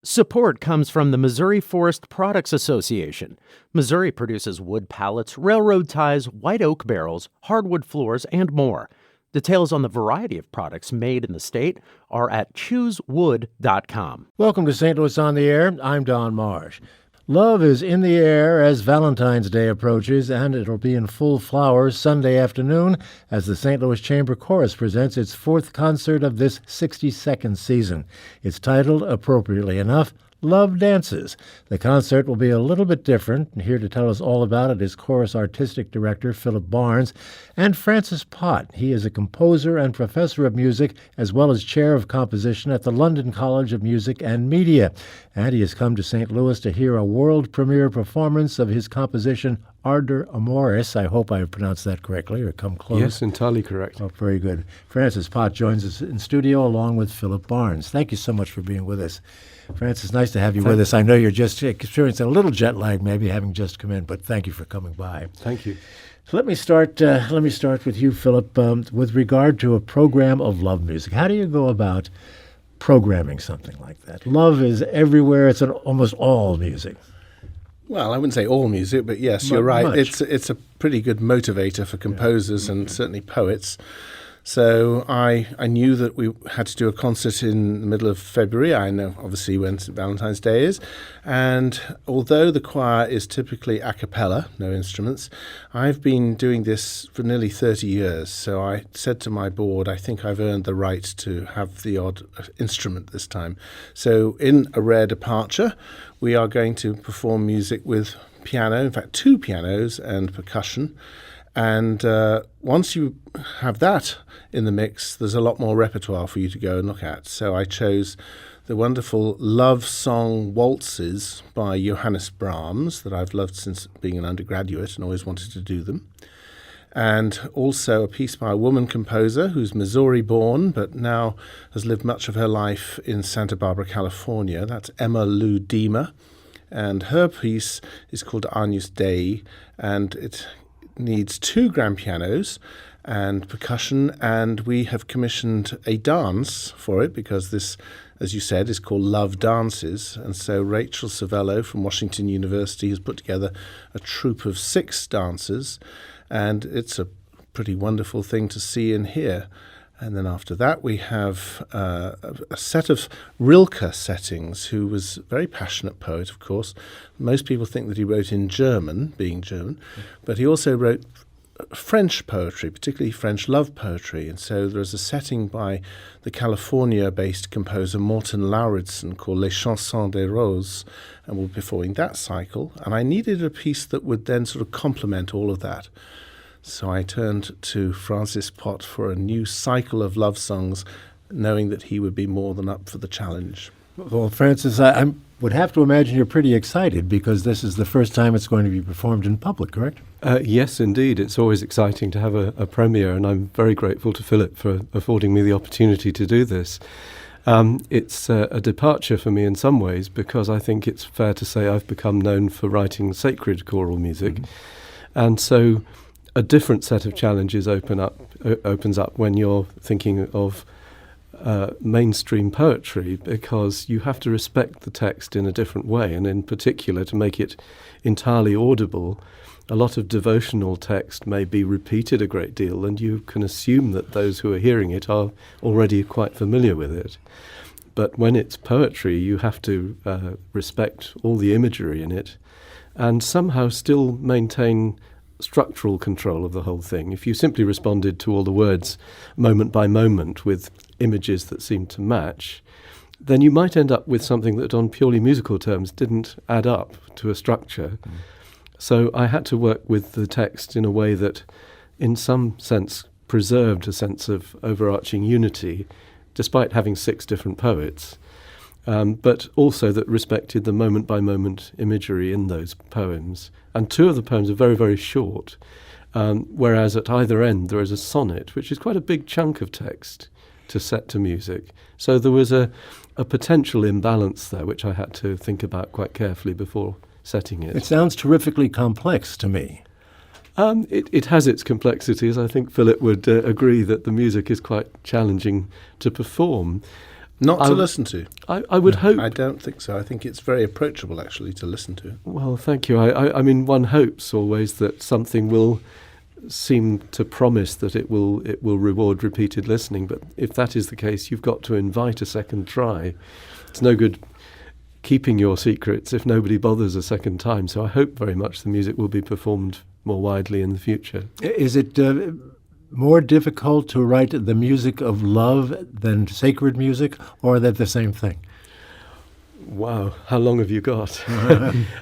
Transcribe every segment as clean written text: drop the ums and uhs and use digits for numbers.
Support comes from the Missouri Forest Products Association. Missouri produces wood pallets, railroad ties, white oak barrels, hardwood floors, and more. Details on the variety of products made in the state are at choosewood.com. Welcome to St. Louis on the Air. I'm Don Marsh. Love is in the air as Valentine's Day approaches, and it'll be in full flower Sunday afternoon as the St. Louis Chamber Chorus presents its fourth concert of this 62nd season. It's titled, appropriately enough, Love Dances. The concert will be a little bit different, and here to tell us all about it is Chorus Artistic Director Philip Barnes and Francis Pott. He is a composer and professor of music, as well as chair of composition at the London College of Music and Media. And he has come to St. Louis to hear a world premiere performance of his composition, Ardor Amoris. I hope I pronounced that correctly, or come close. Yes, entirely correct. Oh, very good. Francis Pott joins us in studio along with Philip Barnes. Thank you so much for being with us. Francis, nice to have you with us. I know you're just experiencing a little jet lag, maybe having just come in, but thank you for coming by. Thank you. So let me start with you, Philip, with regard to a program of love music. How do you go about programming something like that? Love is everywhere. It's in almost all music. Well, I wouldn't say all music, but yes, you're right. Much. It's a pretty good motivator for composers and certainly poets. So I knew that we had to do a concert in the middle of February. I know, obviously, when Valentine's Day is. And although the choir is typically a cappella, no instruments, I've been doing this for nearly 30 years. So I said to my board, I think I've earned the right to have the odd instrument this time. So in a rare departure, we are going to perform music with piano, in fact, 2 pianos and percussion. And once you have that in the mix, there's a lot more repertoire for you to go and look at. So I chose the wonderful love song waltzes by Johannes Brahms that I've loved since being an undergraduate and always wanted to do them. And also a piece by a woman composer who's Missouri-born but now has lived much of her life in Santa Barbara, California. That's Emma Lou Diemer. And her piece is called Agnus Dei, and it needs 2 grand pianos and percussion, and we have commissioned a dance for it because this, as you said, is called Love Dances. And so Rachel Savello from Washington University has put together a troupe of 6 dancers, and it's a pretty wonderful thing to see and hear. And then after that, we have a set of Rilke settings, who was a very passionate poet, of course. Most people think that he wrote in German, being German, but he also wrote French poetry, particularly French love poetry. And so there's a setting by the California-based composer Morten Lauridsen called Les Chansons des Roses, and we'll be performing that cycle. And I needed a piece that would then sort of complement all of that. So I turned to Francis Pott for a new cycle of love songs, knowing that he would be more than up for the challenge. Well, Francis, I would have to imagine you're pretty excited because this is the first time it's going to be performed in public, correct? Yes, indeed. It's always exciting to have a premiere, and I'm very grateful to Philip for affording me the opportunity to do this. It's a departure for me in some ways because I think it's fair to say I've become known for writing sacred choral music. Mm-hmm. And so a different set of challenges opens up when you're thinking of mainstream poetry, because you have to respect the text in a different way, and in particular to make it entirely audible. A lot of devotional text may be repeated a great deal, and you can assume that those who are hearing it are already quite familiar with it. But when it's poetry, you have to respect all the imagery in it and somehow still maintain structural control of the whole thing. If you simply responded to all the words moment by moment with images that seemed to match, then you might end up with something that on purely musical terms didn't add up to a structure. Mm. So I had to work with the text in a way that in some sense preserved a sense of overarching unity, despite having 6 different poets, but also that respected the moment-by-moment imagery in those poems. And 2 of the poems are very, very short, whereas at either end there is a sonnet, which is quite a big chunk of text to set to music. So there was a potential imbalance there, which I had to think about quite carefully before setting it. It sounds terrifically complex to me. It has its complexities. I think Philip would agree that the music is quite challenging to perform. Not to listen to. I would hope. I don't think so. I think it's very approachable, actually, to listen to. Well, thank you. I mean, one hopes always that something will seem to promise that it will reward repeated listening. But if that is the case, you've got to invite a second try. It's no good keeping your secrets if nobody bothers a second time. So I hope very much the music will be performed more widely in the future. Is it more difficult to write the music of love than sacred music, or are they the same thing? Wow, how long have you got?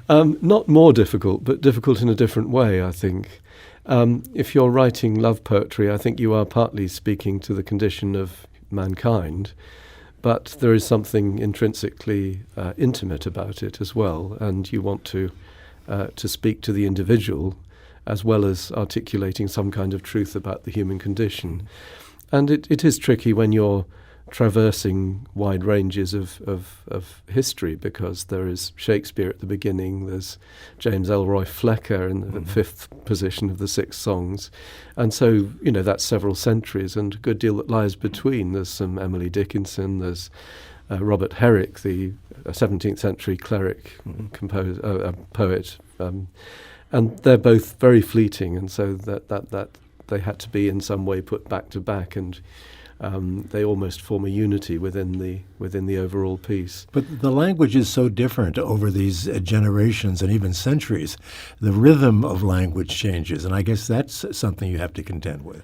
Not more difficult, but difficult in a different way, I think. If you're writing love poetry, I think you are partly speaking to the condition of mankind, but there is something intrinsically intimate about it as well, and you want to speak to the individual as well as articulating some kind of truth about the human condition. And it is tricky when you're traversing wide ranges of history, because there is Shakespeare at the beginning, there's James Elroy Flecker in the fifth position of the six songs. And so, that's several centuries and a good deal that lies between. There's some Emily Dickinson, there's Robert Herrick, the 17th century cleric poet, and they're both very fleeting, and so that they had to be in some way put back to back, and they almost form a unity within the overall piece. But the language is so different over these generations and even centuries. The rhythm of language changes, and I guess that's something you have to contend with.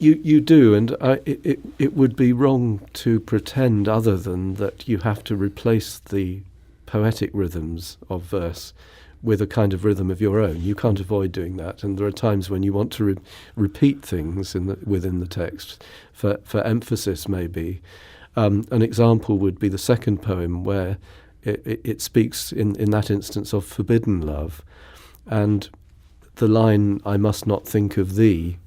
You do, and it would be wrong to pretend other than that you have to replace the poetic rhythms of verse with a kind of rhythm of your own. You can't avoid doing that, and there are times when you want to repeat things within the text for emphasis, maybe. An example would be the second poem, where it speaks in that instance of forbidden love, and the line, "I must not think of thee,"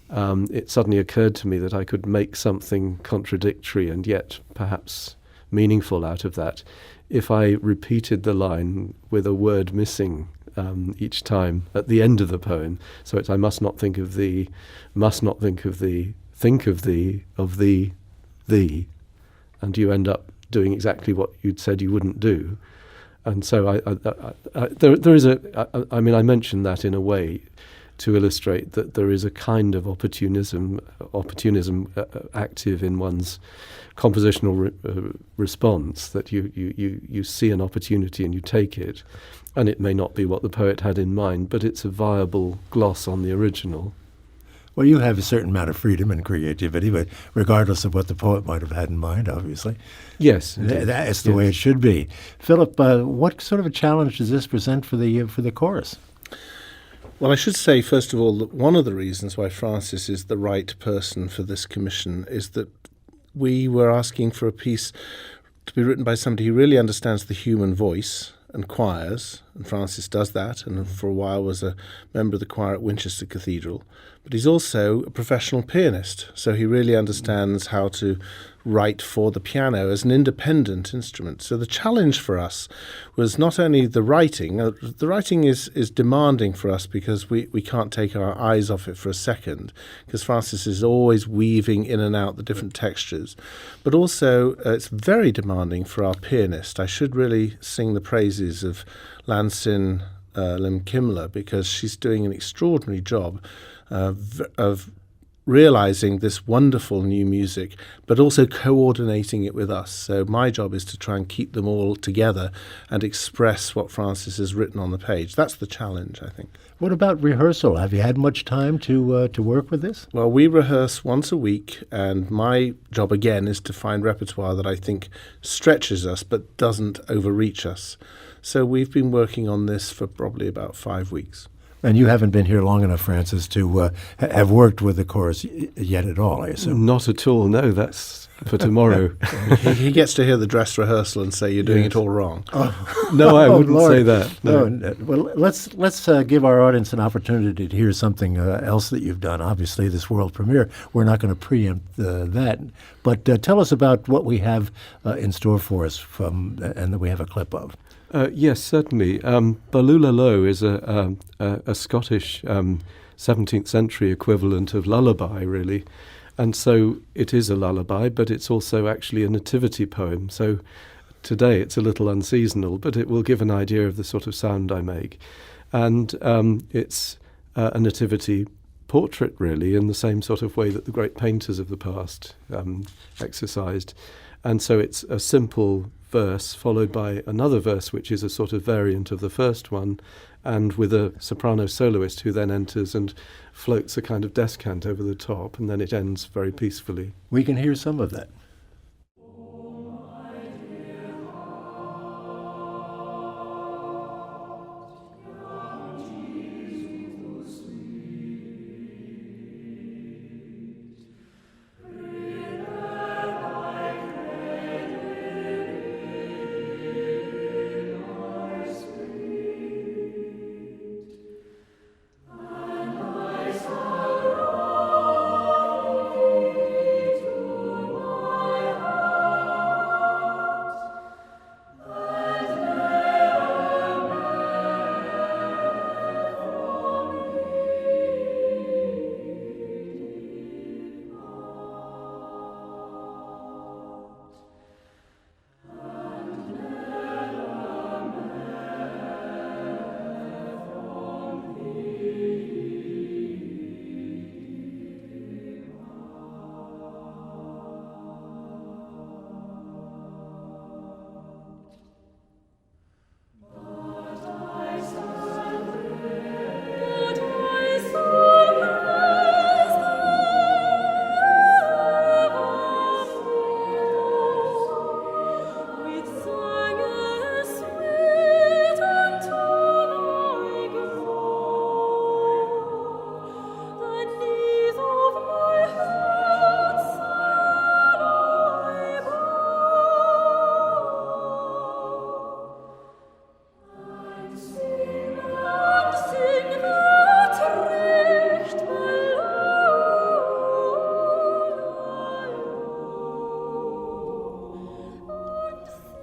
it suddenly occurred to me that I could make something contradictory and yet perhaps meaningful out of that if I repeated the line with a word missing each time at the end of the poem. So it's, "I must not think of thee, must not think of thee, think of thee, thee," and you end up doing exactly what you'd said you wouldn't do. And so there is I mean, I mentioned that in a way to illustrate that there is a kind of opportunism active in one's compositional response, that you see an opportunity and you take it, and it may not be what the poet had in mind, but it's a viable gloss on the original. Well, you have a certain amount of freedom and creativity, but regardless of what the poet might have had in mind, obviously. Yes. That's the way it should be. Philip, what sort of a challenge does this present for the chorus? Well, I should say, first of all, that one of the reasons why Francis is the right person for this commission is that we were asking for a piece to be written by somebody who really understands the human voice and choirs, and Francis does that, and for a while was a member of the choir at Winchester Cathedral. But he's also a professional pianist, so he really understands how to write for the piano as an independent instrument. So the challenge for us was not only the writing. The writing is demanding for us because we can't take our eyes off it for a second, because Francis is always weaving in and out the different textures. But also it's very demanding for our pianist. I should really sing the praises of Lansin Lim-Kimler, because she's doing an extraordinary job of realizing this wonderful new music, but also coordinating it with us. So my job is to try and keep them all together and express what Francis has written on the page. That's the challenge, I think. What about rehearsal? Have you had much time to work with this? Well, we rehearse once a week, and my job again is to find repertoire that I think stretches us but doesn't overreach us. So we've been working on this for probably about 5 weeks. And you haven't been here long enough, Francis, to have worked with the chorus yet at all, I assume. Not at all, no, that's for tomorrow. He gets to hear the dress rehearsal and say, "You're doing it all wrong." No, I wouldn't Lord. say that. No. Well, let's give our audience an opportunity to hear something else that you've done. Obviously, this world premiere, we're not going to preempt that. But tell us about what we have in store for us and that we have a clip of. Yes, certainly. Balulalo is a Scottish 17th century equivalent of lullaby, really. And so it is a lullaby, but it's also actually a nativity poem. So today it's a little unseasonal, but it will give an idea of the sort of sound I make. And it's a nativity portrait, really, in the same sort of way that the great painters of the past exercised. And so it's a simple verse followed by another verse, which is a sort of variant of the first one, and with a soprano soloist who then enters and floats a kind of descant over the top, and then it ends very peacefully. We can hear some of that.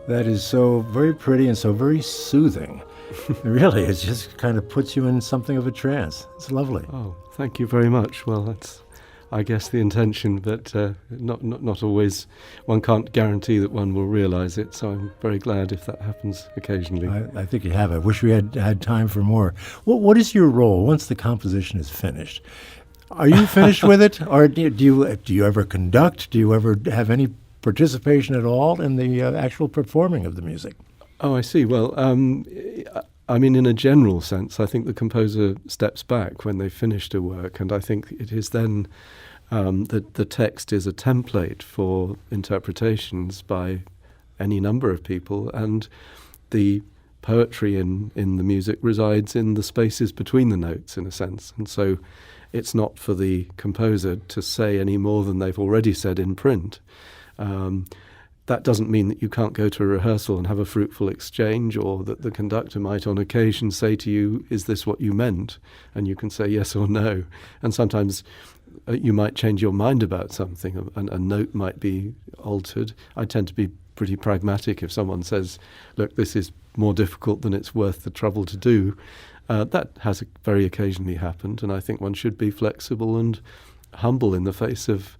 That is so very pretty and so very soothing. Really, it just kind of puts you in something of a trance. It's lovely. Oh, thank you very much. Well, that's, I guess, the intention, but not always. One can't guarantee that one will realize it, so I'm very glad if that happens occasionally. I think you have. I wish we had time for more. What is your role once the composition is finished? Are you finished with it, or do you ever conduct? Do you ever have any participation at all in the actual performing of the music? Oh, I see. Well, I mean, in a general sense, I think the composer steps back when they've finished a work, and I think it is then that the text is a template for interpretations by any number of people, and the poetry in the music resides in the spaces between the notes, in a sense. And so it's not for the composer to say any more than they've already said in print. That doesn't mean that you can't go to a rehearsal and have a fruitful exchange, or that the conductor might on occasion say to you, is this what you meant? And you can say yes or no. And sometimes you might change your mind about something, and a note might be altered. I tend to be pretty pragmatic. If someone says, look, this is more difficult than it's worth the trouble to do, that has very occasionally happened, and I think one should be flexible and humble in the face of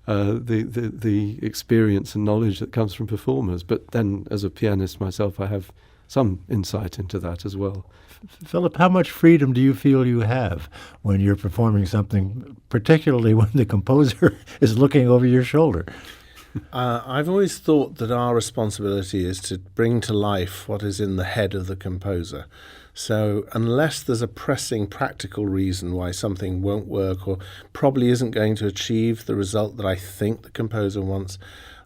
the experience and knowledge that comes from performers. But then, as a pianist myself, I have some insight into that as well. Philip, how much freedom do you feel you have when you're performing something, particularly when the composer is looking over your shoulder? I've always thought that our responsibility is to bring to life what is in the head of the composer. So unless there's a pressing practical reason why something won't work or probably isn't going to achieve the result that I think the composer wants,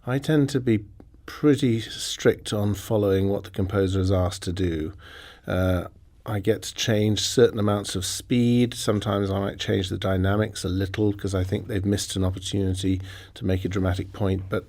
I tend to be pretty strict on following what the composer is asked to do. I get to change certain amounts of speed. Sometimes I might change the dynamics a little because I think they've missed an opportunity to make a dramatic point, but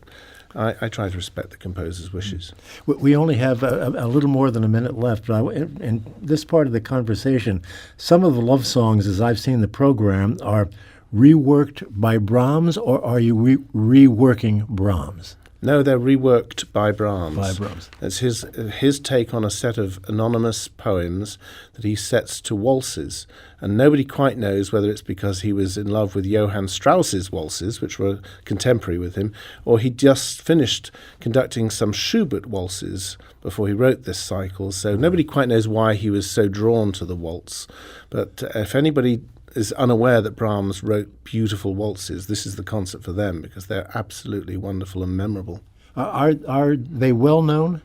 I try to respect the composer's wishes. We only have a little more than a minute left, but in this part of the conversation, some of the love songs, as I've seen the program, are reworked by Brahms, or are you reworking Brahms? No, they're reworked by Brahms. By Brahms. It's his take on a set of anonymous poems that he sets to waltzes. And nobody quite knows whether it's because he was in love with Johann Strauss's waltzes, which were contemporary with him, or he just finished conducting some Schubert waltzes before he wrote this cycle. So nobody quite knows why he was so drawn to the waltz. But if anybody is unaware that Brahms wrote beautiful waltzes, this is the concert for them, because they're absolutely wonderful and memorable. Are they well known?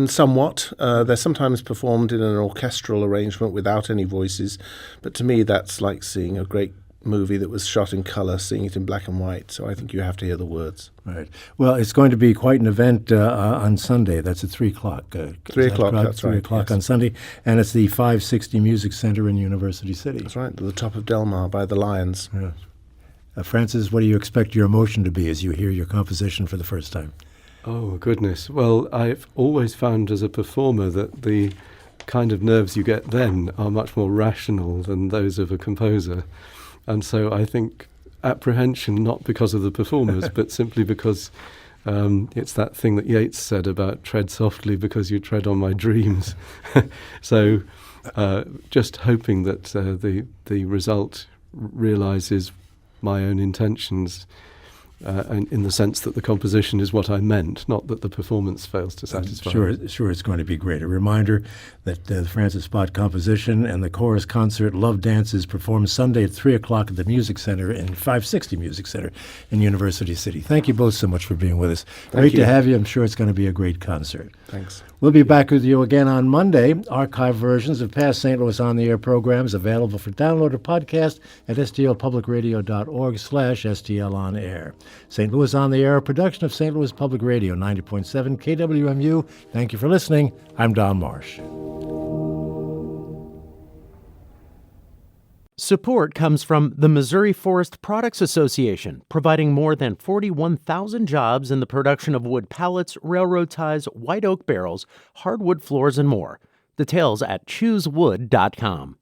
Somewhat. They're sometimes performed in an orchestral arrangement without any voices, but to me that's like seeing a great movie that was shot in color, seeing it in black and white. So I think you have to hear the words. Right. Well, it's going to be quite an event on Sunday. That's at 3 o'clock. 3 o'clock, that's 3 right. o'clock Yes. on Sunday. And it's the 560 Music Center in University City. That's right, at the top of Del Mar by the Lions. Yeah. Francis, what do you expect your emotion to be as you hear your composition for the first time? Oh, goodness. Well, I've always found as a performer that the kind of nerves you get then are much more rational than those of a composer. And so I think apprehension, not because of the performers, but simply because it's that thing that Yeats said about tread softly because you tread on my dreams. So just hoping that the result realizes my own intentions, and in the sense that the composition is what I meant, not that the performance fails to satisfy. Sure, it's going to be great. A reminder that the Francis Pott composition and the chorus concert Love Dance is performed Sunday at 3 o'clock at the Music Center in 560 Music Center in University City. Thank you both so much for being with us. Great to have you. I'm sure it's going to be a great concert. Thanks. We'll be back with you again on Monday. Archive versions of past St. Louis On the Air programs available for download or podcast at stlpublicradio.org/STLOnAir. St. Louis On the Air, a production of St. Louis Public Radio, 90.7 KWMU. Thank you for listening. I'm Don Marsh. Support comes from the Missouri Forest Products Association, providing more than 41,000 jobs in the production of wood pallets, railroad ties, white oak barrels, hardwood floors, and more. Details at choosewood.com.